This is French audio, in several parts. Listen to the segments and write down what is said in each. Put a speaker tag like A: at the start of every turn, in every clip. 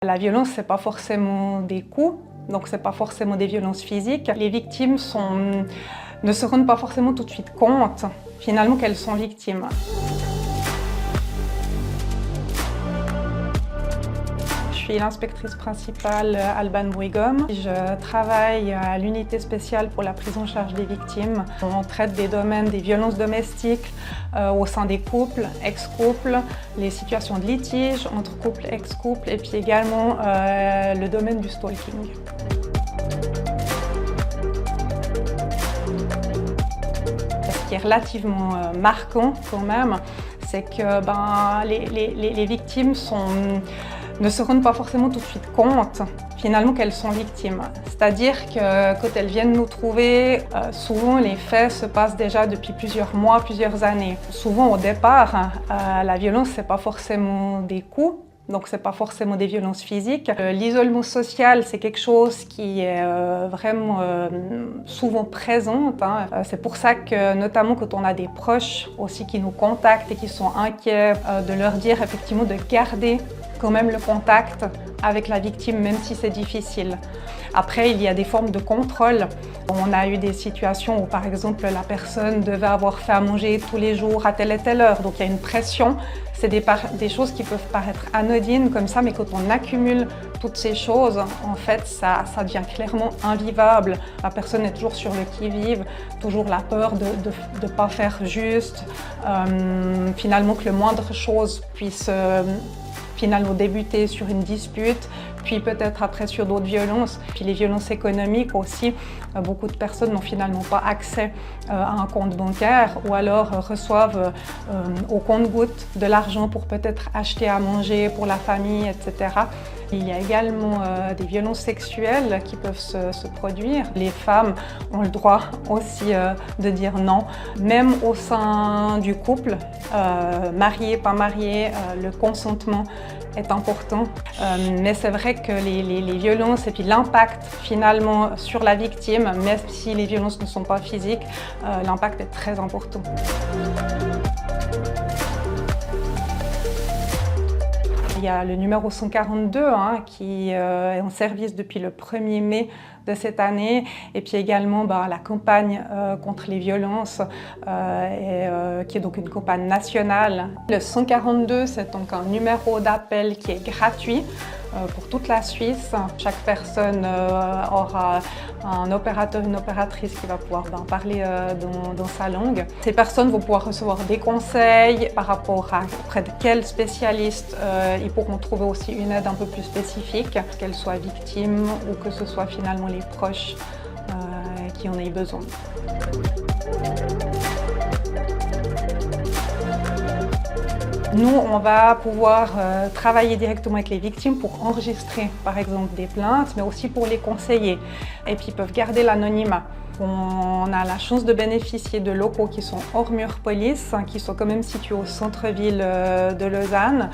A: La violence, c'est pas forcément des coups, donc c'est pas forcément des violences physiques. Les victimes ne se rendent pas forcément tout de suite compte, finalement, qu'elles sont victimes. Je suis l'inspectrice principale Alban Bouygues. Je travaille à l'unité spéciale pour la prise en charge des victimes. On traite des domaines des violences domestiques au sein des couples, ex-couples, les situations de litige entre couples, ex-couples et puis également le domaine du stalking. Ce qui est relativement marquant quand même, c'est que les victimes ne se rendent pas forcément tout de suite compte finalement qu'elles sont victimes. C'est-à-dire que quand elles viennent nous trouver, souvent les faits se passent déjà depuis plusieurs mois, plusieurs années. Souvent au départ, la violence c'est pas forcément des coups, donc c'est pas forcément des violences physiques. L'isolement social c'est quelque chose qui est vraiment souvent présent. C'est pour ça que notamment quand on a des proches aussi qui nous contactent et qui sont inquiets, de leur dire effectivement de garder quand même le contact avec la victime, même si c'est difficile. Après, il y a des formes de contrôle. On a eu des situations où, par exemple, la personne devait avoir fait à manger tous les jours à telle et telle heure. Donc, il y a une pression. C'est des choses qui peuvent paraître anodines comme ça, mais quand on accumule toutes ces choses, en fait, ça devient clairement invivable. La personne est toujours sur le qui-vive, toujours la peur de ne pas faire juste. Finalement, que le moindre chose puisse finalement débuter sur une dispute, puis peut-être après sur d'autres violences. Puis les violences économiques aussi, beaucoup de personnes n'ont finalement pas accès à un compte bancaire ou alors reçoivent au compte-gouttes de l'argent pour peut-être acheter à manger pour la famille, etc. Il y a également des violences sexuelles qui peuvent se produire. Les femmes ont le droit aussi de dire non, même au sein du couple, marié, pas marié, le consentement est important. Mais c'est vrai que les violences et puis l'impact finalement sur la victime, même si les violences ne sont pas physiques, l'impact est très important. Il y a le numéro 142 qui est en service depuis le 1er mai de cette année et puis également la campagne contre les violences qui est donc une campagne nationale. Le 142 c'est donc un numéro d'appel qui est gratuit pour toute la Suisse. Chaque personne aura un opérateur, une opératrice qui va pouvoir parler dans sa langue. Ces personnes vont pouvoir recevoir des conseils par rapport à auprès de quel spécialiste ils pourront trouver aussi une aide un peu plus spécifique, qu'elles soient victimes ou que ce soit finalement les proches qui en aient besoin. Nous, on va pouvoir travailler directement avec les victimes pour enregistrer, par exemple, des plaintes, mais aussi pour les conseiller. Et puis, ils peuvent garder l'anonymat. On a la chance de bénéficier de locaux qui sont hors mur police, qui sont quand même situés au centre-ville de Lausanne.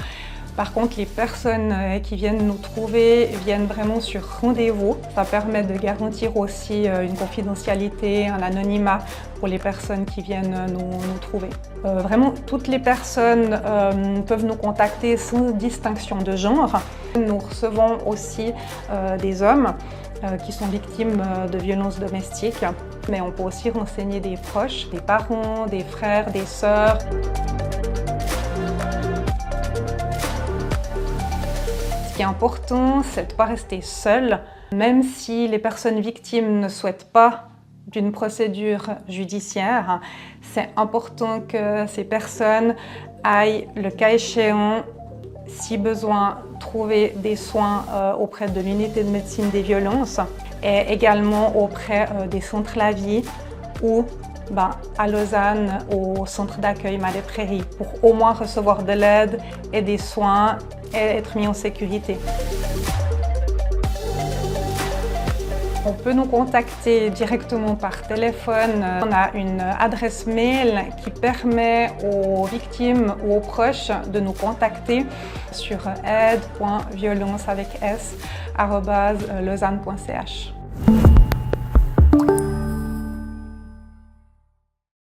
A: Par contre, les personnes qui viennent nous trouver viennent vraiment sur rendez-vous. Ça permet de garantir aussi une confidentialité, un anonymat pour les personnes qui viennent nous trouver. Vraiment, toutes les personnes peuvent nous contacter sans distinction de genre. Nous recevons aussi des hommes qui sont victimes de violences domestiques, mais on peut aussi renseigner des proches, des parents, des frères, des sœurs. Ce qui est important, c'est de ne pas rester seul, même si les personnes victimes ne souhaitent pas d'une procédure judiciaire. C'est important que ces personnes aillent, le cas échéant, si besoin, trouver des soins auprès de l'unité de médecine des violences et également auprès des centres La Vie ou à Lausanne, au centre d'accueil Malais Prairies, pour au moins recevoir de l'aide et des soins et être mis en sécurité. On peut nous contacter directement par téléphone. On a une adresse mail qui permet aux victimes ou aux proches de nous contacter sur aide.violence@lausanne.ch.